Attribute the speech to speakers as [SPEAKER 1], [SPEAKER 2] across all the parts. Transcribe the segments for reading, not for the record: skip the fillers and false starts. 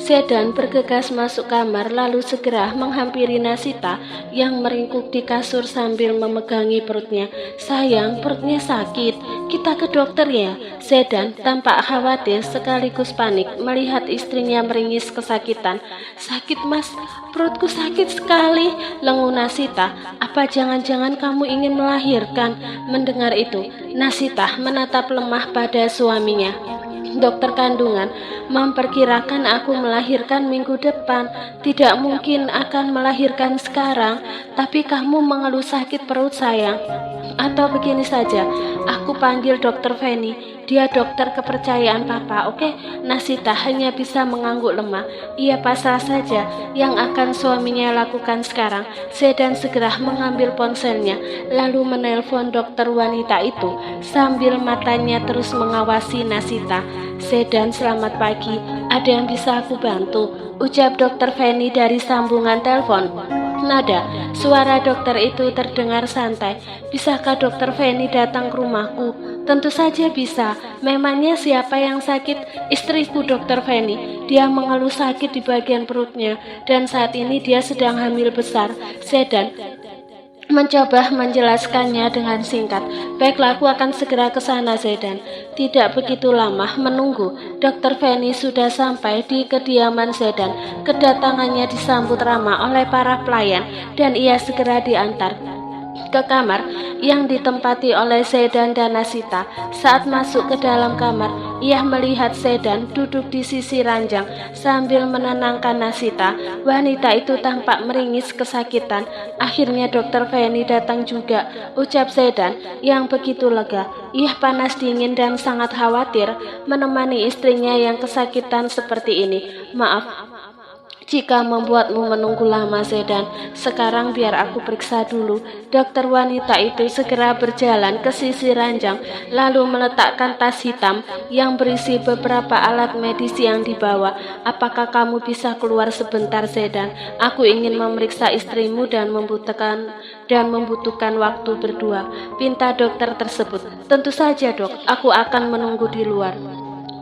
[SPEAKER 1] Sedan bergegas masuk kamar lalu segera menghampiri Nasita yang meringkuk di kasur sambil memegangi perutnya. "Sayang, perutnya sakit. Kita ke dokter ya." Sedan tampak khawatir sekaligus panik melihat istrinya meringis kesakitan. "Sakit, Mas. Perutku sakit sekali," lenguh Nasita. "Apa jangan-jangan kamu ingin melahirkan?" Mendengar itu, Nasita menatap lemah pada suaminya. "Dokter kandungan memperkirakan aku melahirkan minggu depan. Tidak mungkin akan melahirkan sekarang. Tapi kamu mengeluh sakit perut, sayang. Atau begini saja, aku panggil dokter Feni. Dia dokter kepercayaan papa, oke?" Nasita hanya bisa mengangguk lemah. Ia pasrah saja. Yang akan suaminya lakukan sekarang, Sedan segera mengambil ponselnya lalu menelpon dokter wanita itu sambil matanya terus mengawasi Nasita. "Sedan, selamat pagi. Ada yang bisa aku bantu?" ucap dokter Feni dari sambungan telepon. Nada suara dokter itu terdengar santai. "Bisakah dokter Feni datang ke rumahku?" "Tentu saja bisa. Memangnya siapa yang sakit?" "Istriku, dokter Feni. Dia mengeluh sakit di bagian perutnya dan saat ini dia sedang hamil besar." Sedan mencoba menjelaskannya dengan singkat. "Baiklah, aku akan segera ke sana, Sedan." Tidak begitu lama menunggu, dokter Feni sudah sampai di kediaman Sedan. Kedatangannya disambut ramah oleh para pelayan dan ia segera diantar ke kamar yang ditempati oleh Sedan dan Nasita. Saat masuk ke dalam kamar, ia melihat Sedan duduk di sisi ranjang sambil menenangkan Nasita. Wanita itu tampak meringis kesakitan. "Akhirnya dokter Feni datang juga," ucap Sedan yang begitu lega. Ia panas dingin dan sangat khawatir menemani istrinya yang kesakitan seperti ini. "Maaf jika membuatmu menunggu lama, Sedan. Sekarang biar aku periksa dulu." Dokter wanita itu segera berjalan ke sisi ranjang lalu meletakkan tas hitam yang berisi beberapa alat medis yang dibawa. "Apakah kamu bisa keluar sebentar, Sedan? Aku ingin memeriksa istrimu dan membutuhkan waktu berdua," pinta dokter tersebut. "Tentu saja, Dok. Aku akan menunggu di luar."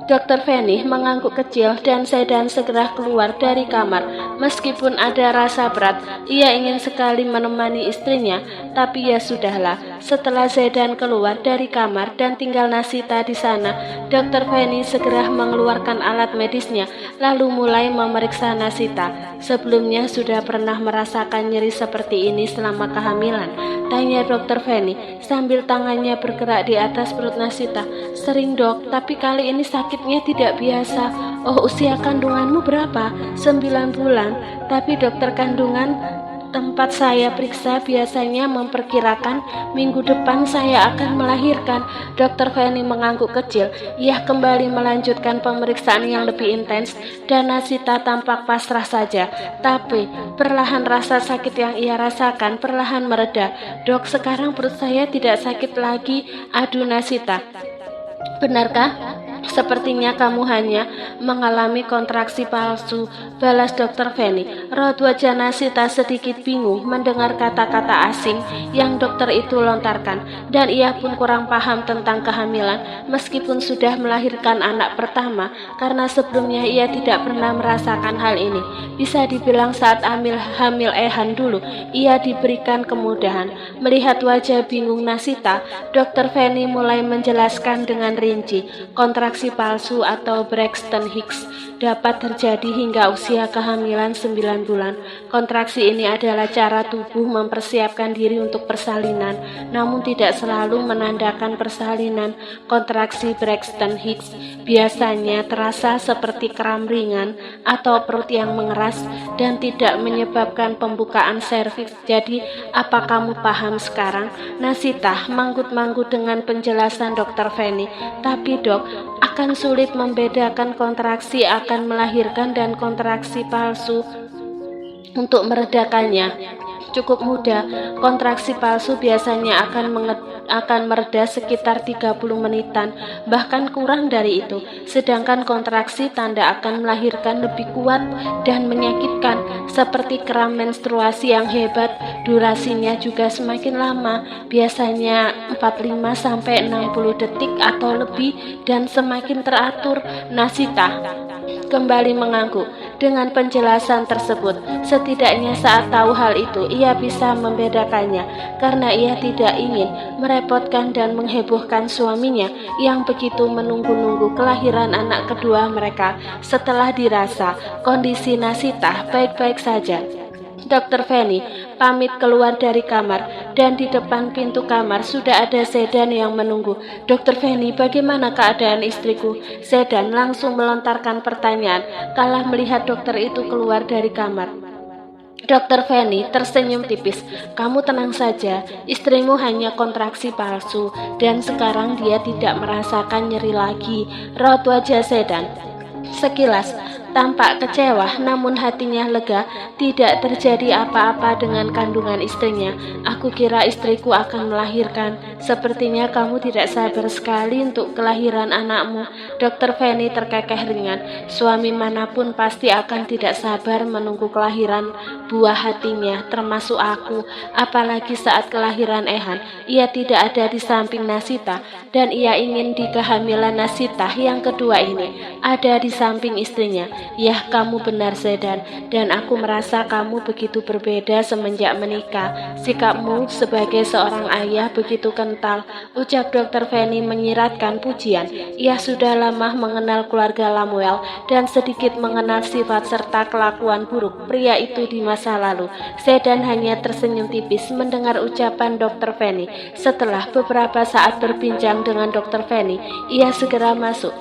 [SPEAKER 1] Dokter Feni mengangguk kecil dan Sedan segera keluar dari kamar. Meskipun ada rasa berat, ia ingin sekali menemani istrinya, tapi ya sudahlah. Setelah Sedan keluar dari kamar dan tinggal Nasita di sana, Dokter Feni segera mengeluarkan alat medisnya, lalu mulai memeriksa Nasita. "Sebelumnya sudah pernah merasakan nyeri seperti ini selama kehamilan?" tanya Dokter Feni sambil tangannya bergerak di atas perut Nasita. "Sering, Dok, tapi kali ini sakitnya tidak biasa." "Oh, usia kandunganmu berapa?" 9 bulan. "Tapi dokter kandungan tempat saya periksa biasanya memperkirakan minggu depan saya akan melahirkan." Dokter Feni mengangguk kecil. Ia kembali melanjutkan pemeriksaan yang lebih intens dan Nasita tampak pasrah saja. Tapi perlahan rasa sakit yang ia rasakan perlahan mereda. "Dok, sekarang perut saya tidak sakit lagi," adu Nasita. "Benarkah? Sepertinya kamu hanya mengalami kontraksi palsu," balas Dokter Feni. Raut wajah Nasita sedikit bingung mendengar kata-kata asing yang dokter itu lontarkan, dan ia pun kurang paham tentang kehamilan meskipun sudah melahirkan anak pertama, karena sebelumnya ia tidak pernah merasakan hal ini. Bisa dibilang saat hamil Ehan dulu, ia diberikan kemudahan. Melihat wajah bingung Nasita, Dokter Feni mulai menjelaskan dengan rinci. Kontraksi palsu atau Braxton Hicks dapat terjadi hingga usia kehamilan 9 bulan. Kontraksi ini adalah cara tubuh mempersiapkan diri untuk persalinan, namun tidak selalu menandakan persalinan. Kontraksi Braxton Hicks biasanya terasa seperti kram ringan atau perut yang mengeras dan tidak menyebabkan pembukaan serviks. Jadi, apa kamu paham sekarang? Nasita manggut-manggut dengan penjelasan Dokter Feni. "Tapi, Dok, akan sulit membedakan kontraksi akan melahirkan dan kontraksi palsu untuk meredakannya." "Cukup mudah. Kontraksi palsu biasanya akan mereda sekitar 30 menitan, bahkan kurang dari itu. Sedangkan kontraksi tanda akan melahirkan lebih kuat dan menyakitkan, seperti kram menstruasi yang hebat. Durasinya juga semakin lama, biasanya 45-60 detik atau lebih, dan semakin teratur." Nasita kembali mengangguk. Dengan penjelasan tersebut, setidaknya saat tahu hal itu, ia bisa membedakannya karena ia tidak ingin merepotkan dan menghebohkan suaminya yang begitu menunggu-nunggu kelahiran anak kedua mereka setelah dirasa kondisi Nasita baik-baik saja. Dr. Fanny pamit keluar dari kamar dan di depan pintu kamar sudah ada Sedan yang menunggu. Dr. Fanny, bagaimana keadaan istriku? Sedan langsung melontarkan pertanyaan kala melihat dokter itu keluar dari kamar. Dr. Fanny tersenyum tipis. Kamu tenang saja, istrimu hanya kontraksi palsu dan sekarang dia tidak merasakan nyeri lagi. Raut wajah Sedan sekilas tampak kecewa, namun hatinya lega. Tidak terjadi apa-apa dengan kandungan istrinya. Aku kira istriku akan melahirkan. Sepertinya kamu tidak sabar sekali untuk kelahiran anakmu. Dr. Fanny terkekeh ringan. Suami manapun pasti akan tidak sabar menunggu kelahiran buah hatinya, termasuk aku. Apalagi saat kelahiran Ehan, ia tidak ada di samping Nasita, dan ia ingin di kehamilan Nasita yang kedua ini ada di samping istrinya. Yah, kamu benar Sedan, dan aku merasa kamu begitu berbeda semenjak menikah. Sikapmu sebagai seorang ayah begitu kental, ucap Dr. Fanny menyiratkan pujian. Ia sudah lama mengenal keluarga Lamuel dan sedikit mengenal sifat serta kelakuan buruk pria itu di masa lalu. Sedan hanya tersenyum tipis mendengar ucapan Dr. Fanny. Setelah beberapa saat berbincang dengan Dr. Fanny, ia segera masuk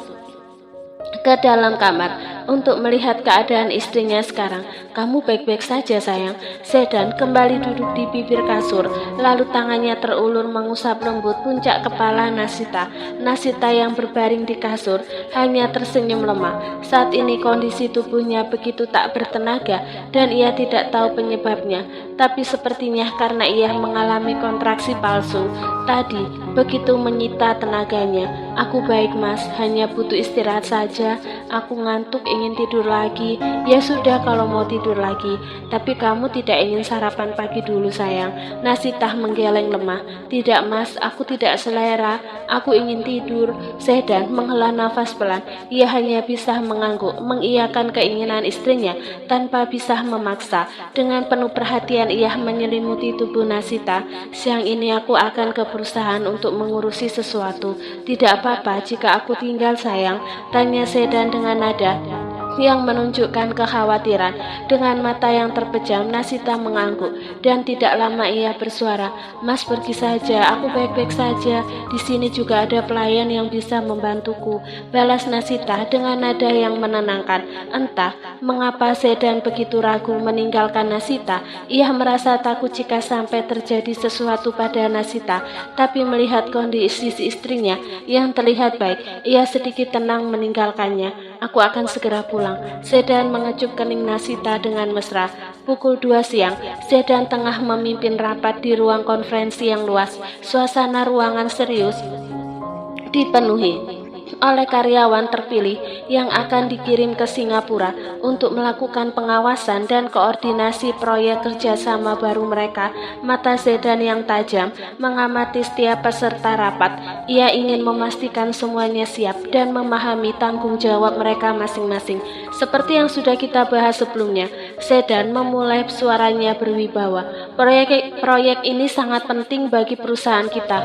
[SPEAKER 1] ke dalam kamar untuk melihat keadaan istrinya sekarang. Kamu baik-baik saja sayang. Sedan kembali duduk di bibir kasur, lalu tangannya terulur mengusap lembut puncak kepala Nasita. Nasita yang berbaring di kasur hanya tersenyum lemah. Saat ini kondisi tubuhnya begitu tak bertenaga dan ia tidak tahu penyebabnya, tapi sepertinya karena ia mengalami kontraksi palsu tadi begitu menyita tenaganya. Aku baik mas, hanya butuh istirahat saja. Aku ngantuk, ingin tidur lagi. Ya sudah kalau mau tidur lagi, tapi kamu tidak ingin sarapan pagi dulu sayang. Nasita menggeleng lemah. Tidak mas, aku tidak selera. Aku ingin tidur. Sedan menghela nafas pelan. Ia hanya bisa mengangguk, mengiyakan keinginan istrinya tanpa bisa memaksa. Dengan penuh perhatian ia menyelimuti tubuh Nasita. Siang ini aku akan ke perusahaan untuk mengurusi sesuatu. Tidak apa-apa jika aku tinggal sayang, tanya Sedan dengan nada yang menunjukkan kekhawatiran. Dengan mata yang terpejam, Nasita mengangguk dan tidak lama ia bersuara, Mas pergi saja, aku baik-baik saja. Di sini juga ada pelayan yang bisa membantuku, balas Nasita dengan nada yang menenangkan. Entah mengapa Sedan begitu ragu meninggalkan Nasita. Ia merasa takut jika sampai terjadi sesuatu pada Nasita, tapi melihat kondisi istrinya yang terlihat baik, ia sedikit tenang meninggalkannya. Aku akan segera pulang. Sedan mengecup kening Nasita dengan mesra. Pukul 2 siang, Sedan tengah memimpin rapat di ruang konferensi yang luas. Suasana ruangan serius dipenuhi oleh karyawan terpilih yang akan dikirim ke Singapura untuk melakukan pengawasan dan koordinasi proyek kerjasama baru mereka. Mata Sedan yang tajam mengamati setiap peserta rapat. Ia ingin memastikan semuanya siap dan memahami tanggung jawab mereka masing-masing. Seperti yang sudah kita bahas sebelumnya, Sedan memulai suaranya berwibawa. Proyek ini sangat penting bagi perusahaan kita.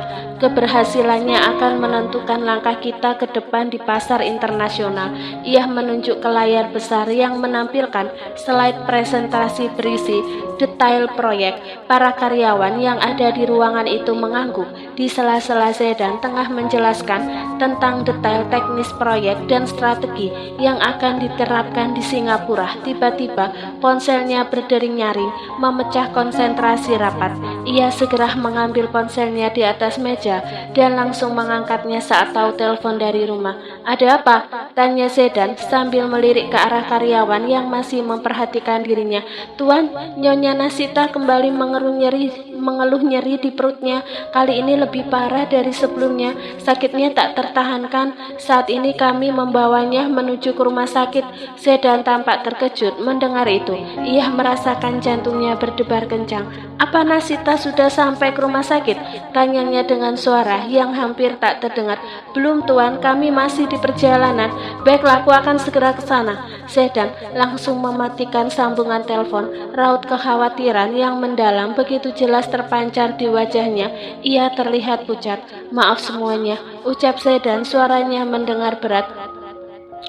[SPEAKER 1] Keberhasilannya akan menentukan langkah kita ke depan di pasar internasional. Ia menunjuk ke layar besar yang menampilkan slide presentasi berisi detail proyek. Para karyawan yang ada di ruangan itu mengangguk. Di sela-sela Sedan tengah menjelaskan tentang detail teknis proyek dan strategi yang akan diterapkan di Singapura. Tiba-tiba ponselnya berdering nyaring, memecah konsentrasi rapat. Ia segera mengambil ponselnya di atas meja dan langsung mengangkatnya saat tahu telepon dari rumah. Ada apa? Tanya Sedan sambil melirik ke arah karyawan yang masih memperhatikan dirinya. Tuan, Nyonya Nasita kembali mengeluh nyeri di perutnya. Kali ini lebih parah dari sebelumnya. Sakitnya tak tertahankan. Saat ini kami membawanya menuju ke rumah sakit. Sedan tampak terkejut mendengar itu. Ia merasakan jantungnya berdebar kencang. Apa Nasita sudah sampai ke rumah sakit? Tanyanya dengan suara yang hampir tak terdengar. Belum tuan, kami masih di perjalanan. Baiklah, aku akan segera ke sana. Sedan langsung mematikan sambungan telepon. Raut kekhawatiran yang mendalam begitu jelas terpancar di wajahnya. Ia terlihat pucat. "Maaf semuanya," ucap Sedan, suaranya mendengar berat.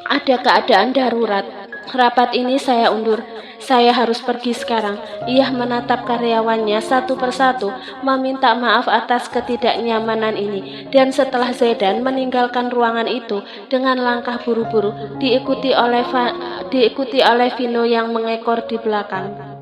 [SPEAKER 1] "Ada keadaan darurat. Rapat ini saya undur. Saya harus pergi sekarang." Ia menatap karyawannya satu persatu, meminta maaf atas ketidaknyamanan ini. Dan setelah Sedan meninggalkan ruangan itu dengan langkah buru-buru, diikuti oleh Vino yang mengekor di belakang.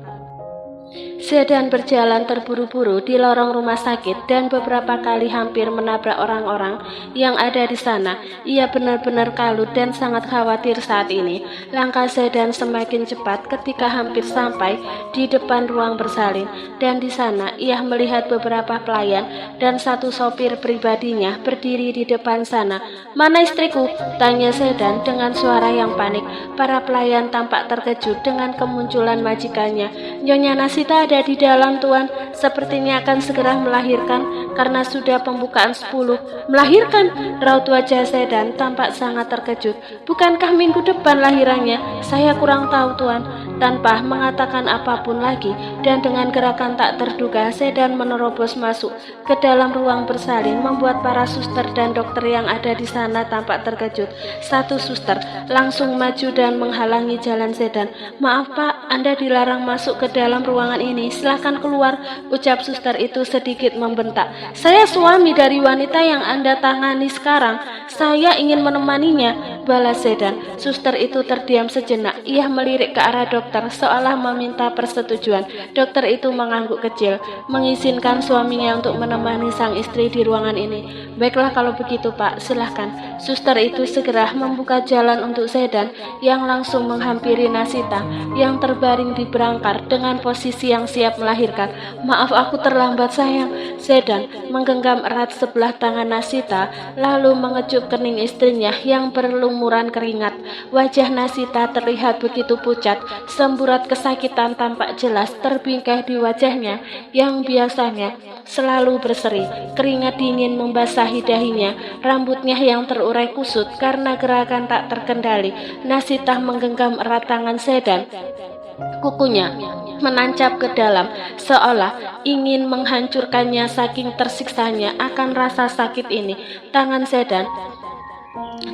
[SPEAKER 1] Sedan berjalan terburu-buru di lorong rumah sakit dan beberapa kali hampir menabrak orang-orang yang ada di sana. Ia benar-benar kalut dan sangat khawatir saat ini. Langkah Sedan semakin cepat ketika hampir sampai di depan ruang bersalin, dan di sana ia melihat beberapa pelayan dan satu sopir pribadinya berdiri di depan sana. "Mana istriku?" tanya Sedan dengan suara yang panik. Para pelayan tampak terkejut dengan kemunculan majikannya. "Nyonya Nasita ada di dalam, Tuan. Sepertinya akan segera melahirkan karena sudah pembukaan 10. "Melahirkan?" Raut wajah Sedan tampak sangat terkejut. "Bukankah minggu depan lahirannya?" "Saya kurang tahu, Tuan." Tanpa mengatakan apapun lagi dan dengan gerakan tak terduga, Sedan menerobos masuk ke dalam ruang bersalin, membuat para suster dan dokter yang ada di sana tampak terkejut. Satu suster langsung maju dan menghalangi jalan Sedan. "Maaf Pak, Anda dilarang masuk ke dalam ruangan ini. Silakan keluar," ucap suster itu sedikit membentak. "Saya suami dari wanita yang Anda tangani sekarang. Saya ingin menemaninya," balas Sedan. Suster itu terdiam sejenak. Ia melirik ke arah dokter seolah meminta persetujuan. Dokter itu mengangguk kecil, mengizinkan suaminya untuk menemani sang istri di ruangan ini. "Baiklah kalau begitu Pak, silahkan." Suster itu segera membuka jalan untuk Sedan yang langsung menghampiri Nasita yang terbaring di berangkar dengan posisi yang siap melahirkan. "Maaf aku terlambat sayang." Sedan menggenggam erat sebelah tangan Nasita lalu mengecup kening istrinya yang berlumuran keringat. Wajah Nasita terlihat begitu pucat, semburat kesakitan tampak jelas terbingkai di wajahnya yang biasanya selalu berseri. Keringat dingin membasahi dahinya, rambutnya yang terurai kusut karena gerakan tak terkendali. Nasita menggenggam erat tangan Sedan. Kukunya menancap ke dalam, seolah ingin menghancurkannya saking tersiksanya akan rasa sakit ini. Tangan Sedan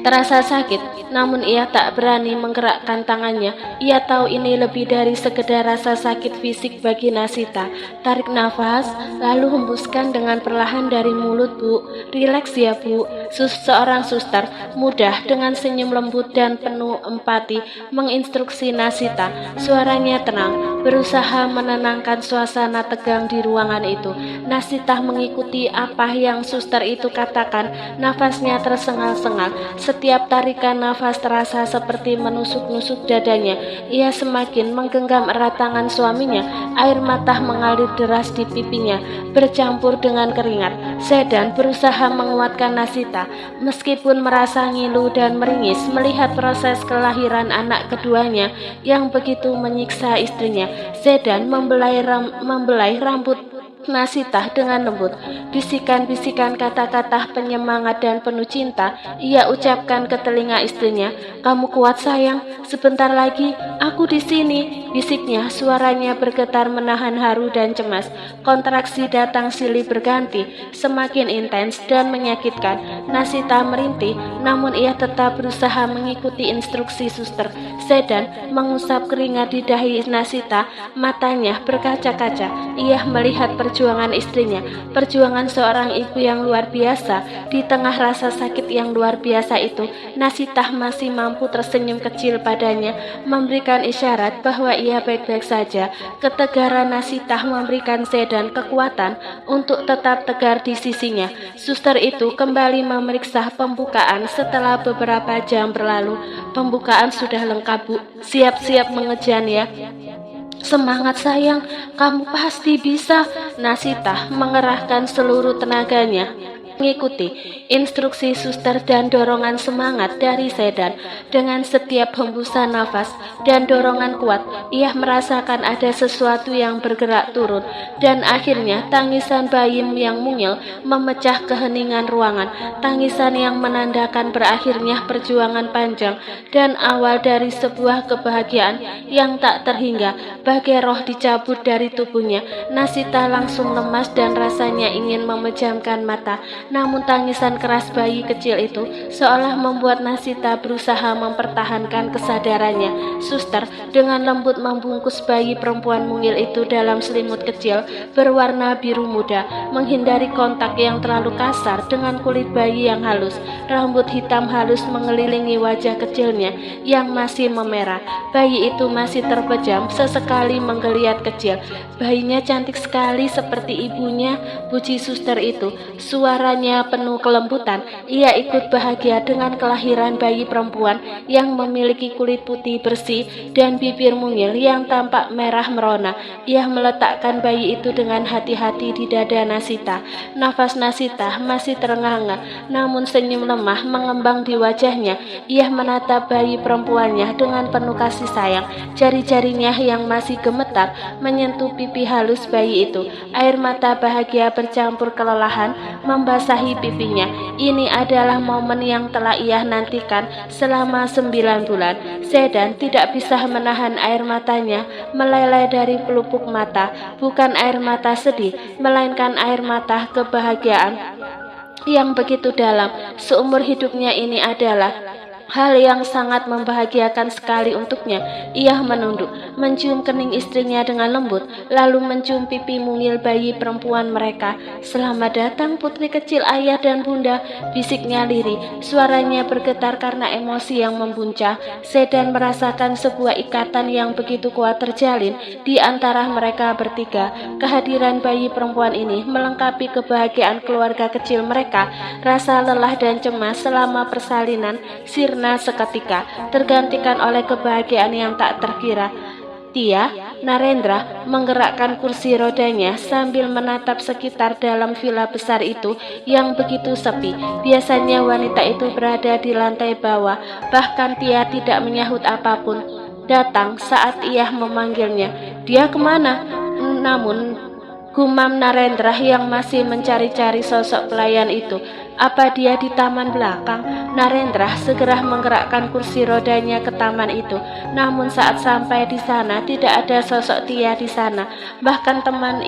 [SPEAKER 1] terasa sakit, namun ia tak berani menggerakkan tangannya. Ia tahu ini lebih dari sekedar rasa sakit fisik bagi Nasita. Tarik nafas, lalu hembuskan dengan perlahan dari mulut, Bu. "Rileks ya, Bu." Seorang suster mudah dengan senyum lembut dan penuh empati menginstruksi Nasita. Suaranya tenang, berusaha menenangkan suasana tegang di ruangan itu. Nasita mengikuti apa yang suster itu katakan. Nafasnya tersengal-sengal. Setiap tarikan nafas terasa seperti menusuk-nusuk dadanya. Ia semakin menggenggam erat tangan suaminya. Air mata mengalir deras di pipinya, bercampur dengan keringat. Sedan berusaha menguatkan Nasita, meskipun merasa ngilu dan meringis melihat proses kelahiran anak keduanya yang begitu menyiksa istrinya. Sedan membelai rambut Nasita dengan lembut. Bisikan-bisikan kata-kata penyemangat dan penuh cinta ia ucapkan ke telinga istrinya. "Kamu kuat sayang, sebentar lagi aku di sini," bisiknya. Suaranya bergetar menahan haru dan cemas. Kontraksi datang silih berganti, semakin intens dan menyakitkan. Nasita merintih, namun ia tetap berusaha mengikuti instruksi suster. Sedan mengusap keringat di dahi Nasita, matanya berkaca-kaca. Ia melihat perjuangan istrinya, perjuangan seorang ibu yang luar biasa. Di tengah rasa sakit yang luar biasa itu, Nasita masih mampu tersenyum kecil padanya, memberikan isyarat bahwa ia baik-baik saja. Ketegaran Nasita memberikan Sedan kekuatan untuk tetap tegar di sisinya. Suster itu kembali memeriksa pembukaan setelah beberapa jam berlalu. "Pembukaan sudah lengkap, Bu. Siap-siap mengejan ya." "Semangat sayang, kamu pasti bisa." Nasita mengerahkan seluruh tenaganya mengikuti instruksi suster dan dorongan semangat dari Sedan. Dengan setiap hembusan nafas dan dorongan kuat, ia merasakan ada sesuatu yang bergerak turun, dan akhirnya tangisan bayi yang mungil memecah keheningan ruangan. Tangisan yang menandakan berakhirnya perjuangan panjang dan awal dari sebuah kebahagiaan yang tak terhingga. Bagai roh dicabut dari tubuhnya, Nasita langsung lemas dan rasanya ingin memejamkan mata. Namun tangisan keras bayi kecil itu seolah membuat Nasita berusaha mempertahankan kesadarannya. Suster dengan lembut membungkus bayi perempuan mungil itu dalam selimut kecil berwarna biru muda, menghindari kontak yang terlalu kasar dengan kulit bayi yang halus. Rambut hitam halus mengelilingi wajah kecilnya yang masih memerah. Bayi itu masih terpejam, sesekali menggeliat kecil. Bayinya cantik sekali seperti ibunya, puji suster itu. Suaranya penuh kelembutan. Ia ikut bahagia dengan kelahiran bayi perempuan yang memiliki kulit putih bersih dan bibir mungil yang tampak merah merona. Ia meletakkan bayi itu dengan hati-hati di dada Nasita. Nafas Nasita masih terengah-engah, namun senyum lemah mengembang di wajahnya. Ia menatap bayi perempuannya dengan penuh kasih sayang. Jari-jarinya yang masih gemetar menyentuh pipi halus bayi itu. Air mata bahagia bercampur kelelahan membasahi pipinya. Ini adalah momen yang telah ia nantikan selama 9 bulan. Sedan tidak bisa menahan air matanya meleleh dari pelupuk mata. Bukan air mata sedih, melainkan air mata kebahagiaan yang begitu dalam. Seumur hidupnya ini adalah hal yang sangat membahagiakan sekali untuknya. Ia menunduk, mencium kening istrinya dengan lembut, lalu mencium pipi mungil bayi perempuan mereka. "Selamat datang putri kecil ayah dan bunda," bisiknya lirih. Suaranya bergetar karena emosi yang membuncah. Sedan merasakan sebuah ikatan yang begitu kuat terjalin di antara mereka bertiga. Kehadiran bayi perempuan ini melengkapi kebahagiaan keluarga kecil mereka. Rasa lelah dan cemas selama persalinan sirna seketika, tergantikan oleh kebahagiaan yang tak terkira. Tia, Narendra menggerakkan kursi rodanya sambil menatap sekitar dalam villa besar itu yang begitu sepi. Biasanya wanita itu berada di lantai bawah, bahkan Tia tidak menyahut apapun. Datang saat ia memanggilnya. "Dia kemana?" Namun gumam Narendra yang masih mencari-cari sosok pelayan itu. "Apa dia di taman belakang?" Narendra segera menggerakkan kursi rodanya ke taman itu. Namun saat sampai di sana tidak ada sosok Tia di sana. Bahkan taman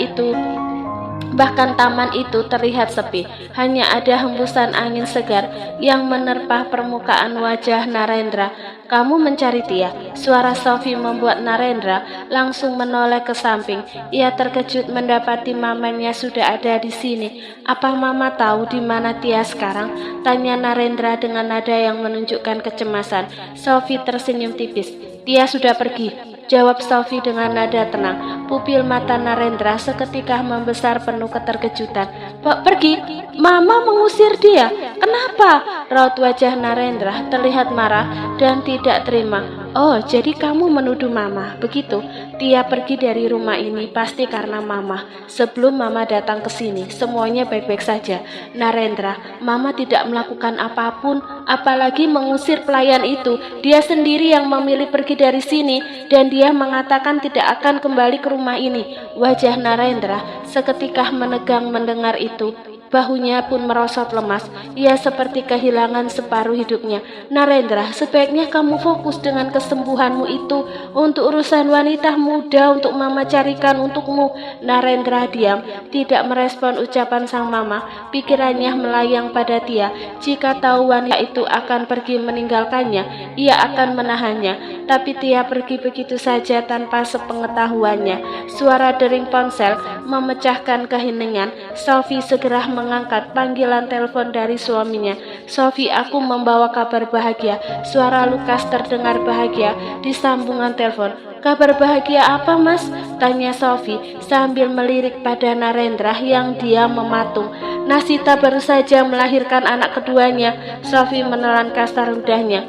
[SPEAKER 1] itu terlihat sepi. Hanya ada hembusan angin segar yang menerpa permukaan wajah Narendra. "Kamu mencari Tia?" Suara Sophie membuat Narendra langsung menoleh ke samping. Ia terkejut mendapati mamanya sudah ada di sini. "Apa mama tahu di mana Tia sekarang?" tanya Narendra dengan nada yang menunjukkan kecemasan. Sophie tersenyum tipis. "Tia sudah pergi," jawab Sophie dengan nada tenang. Pupil mata Narendra seketika membesar penuh keterkejutan. "Pergi? Mama mengusir dia? Kenapa?" Raut wajah Narendra terlihat marah dan tidak terima. "Oh, jadi kamu menuduh Mama, begitu? Tia pergi dari rumah ini pasti karena Mama. Sebelum Mama datang ke sini, semuanya baik-baik saja. Narendra, Mama tidak melakukan apapun, apalagi mengusir pelayan itu. Dia sendiri yang memilih pergi dari sini, dan dia mengatakan tidak akan kembali ke rumah ini." Wajah Narendra seketika menegang mendengar itu. Bahunya pun merosot lemas. Ia seperti kehilangan separuh hidupnya. "Narendra, sebaiknya kamu fokus dengan kesembuhanmu itu. Untuk urusan wanita muda untuk Mama carikan untukmu." Narendra diam, tidak merespon ucapan sang mama. Pikirannya melayang pada Tia. Jika tahu wanita itu akan pergi meninggalkannya, ia akan menahannya. Tapi Tia pergi begitu saja tanpa sepengetahuannya. Suara dering ponsel memecahkan keheningan. Sophie segera mengangkat panggilan telepon dari suaminya. "Sophie, aku membawa kabar bahagia." Suara Lukas terdengar bahagia di sambungan telepon. "Kabar bahagia apa, Mas?" tanya Sophie sambil melirik pada Narendra yang diam mematung. "Nasita baru saja melahirkan anak keduanya." Sophie menelan kasar ludahnya.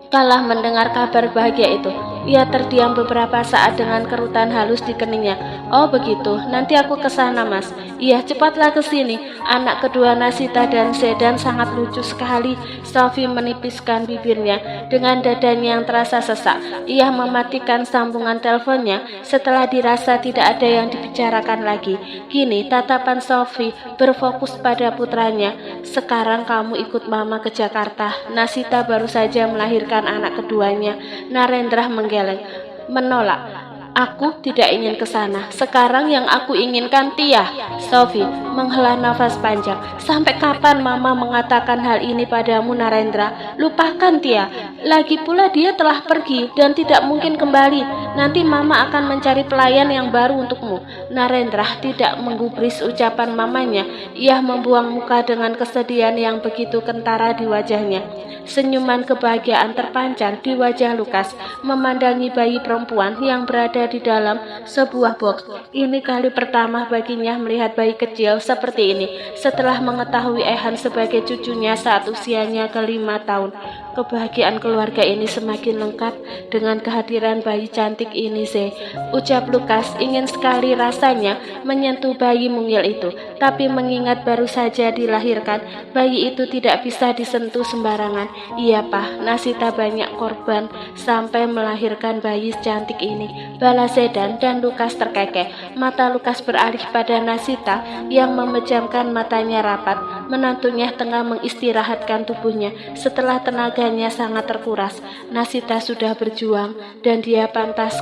[SPEAKER 1] Kalah mendengar kabar bahagia itu. Ia terdiam beberapa saat dengan kerutan halus di keningnya. Oh begitu, nanti aku ke sana mas. Iya cepatlah ke sini. Anak kedua Nasita dan Sedan sangat lucu sekali. Sophie menipiskan bibirnya dengan dadanya yang terasa sesak. Ia mematikan sambungan teleponnya setelah dirasa tidak ada yang dibicarakan lagi. Kini tatapan Sophie berfokus pada putranya. Sekarang kamu ikut mama ke Jakarta. Nasita baru saja melahirkan anak keduanya. Narendra menggeleng, menolak. Aku tidak ingin ke sana. Sekarang yang aku inginkan Tia. Sophie menghela nafas panjang. Sampai kapan mama mengatakan hal ini padamu Narendra? Lupakan Tia. Lagi pula dia telah pergi dan tidak mungkin kembali. Nanti mama akan mencari pelayan yang baru untukmu. Narendra tidak menggubris ucapan mamanya. Ia membuang muka dengan kesedihan yang begitu kentara di wajahnya. Senyuman kebahagiaan terpancar di wajah Lukas memandangi bayi perempuan yang berada di dalam sebuah box. Ini kali pertama baginya melihat bayi kecil seperti ini setelah mengetahui Ehan sebagai cucunya saat usianya ke-5 tahun. Kebahagiaan keluarga ini semakin lengkap dengan kehadiran bayi cantik ini sih. Ucap Lukas ingin sekali rasanya menyentuh bayi mungil itu, tapi mengingat baru saja dilahirkan, bayi itu tidak bisa disentuh sembarangan. Iya Pak, Nasita banyak korban sampai melahirkan bayi cantik ini. Bala Sedan dan Lukas terkekeh. Mata Lukas beralih pada Nasita yang memejamkan matanya rapat. Menantunya tengah mengistirahatkan tubuhnya setelah tenaganya sangat terkuras. Nasita sudah berjuang dan dia pantas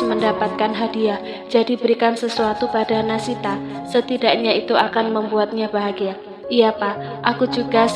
[SPEAKER 1] mendapatkan hadiah. Jadi berikan sesuatu pada Nasita. Setidaknya itu akan membuatnya bahagia. Iya Pak, aku juga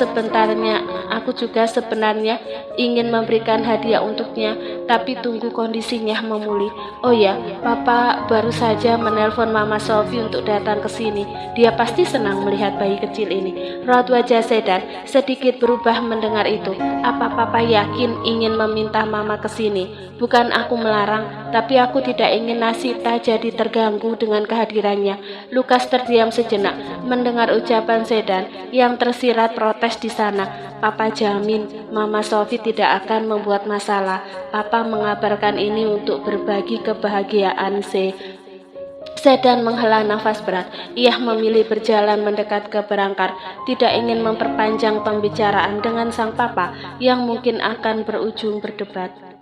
[SPEAKER 1] sebenarnya ingin memberikan hadiah untuknya, tapi tunggu kondisinya memulih. Oh ya, Papa baru saja menelpon Mama Sophie untuk datang ke sini. Dia pasti senang melihat bayi kecil ini. Raut wajah Sedan sedikit berubah mendengar itu. Apa Papa yakin ingin meminta Mama ke sini? Bukan aku melarang, tapi aku tidak ingin Nasita jadi terganggu dengan kehadirannya. Lukas terdiam sejenak mendengar ucapan Sedan yang tersirat protes di sana. Papa jamin Mama Sophie tidak akan membuat masalah. Papa mengabarkan ini untuk berbagi kebahagiaan Sedan menghela nafas berat. Ia memilih berjalan mendekat ke berangkar, tidak ingin memperpanjang pembicaraan dengan sang papa yang mungkin akan berujung berdebat.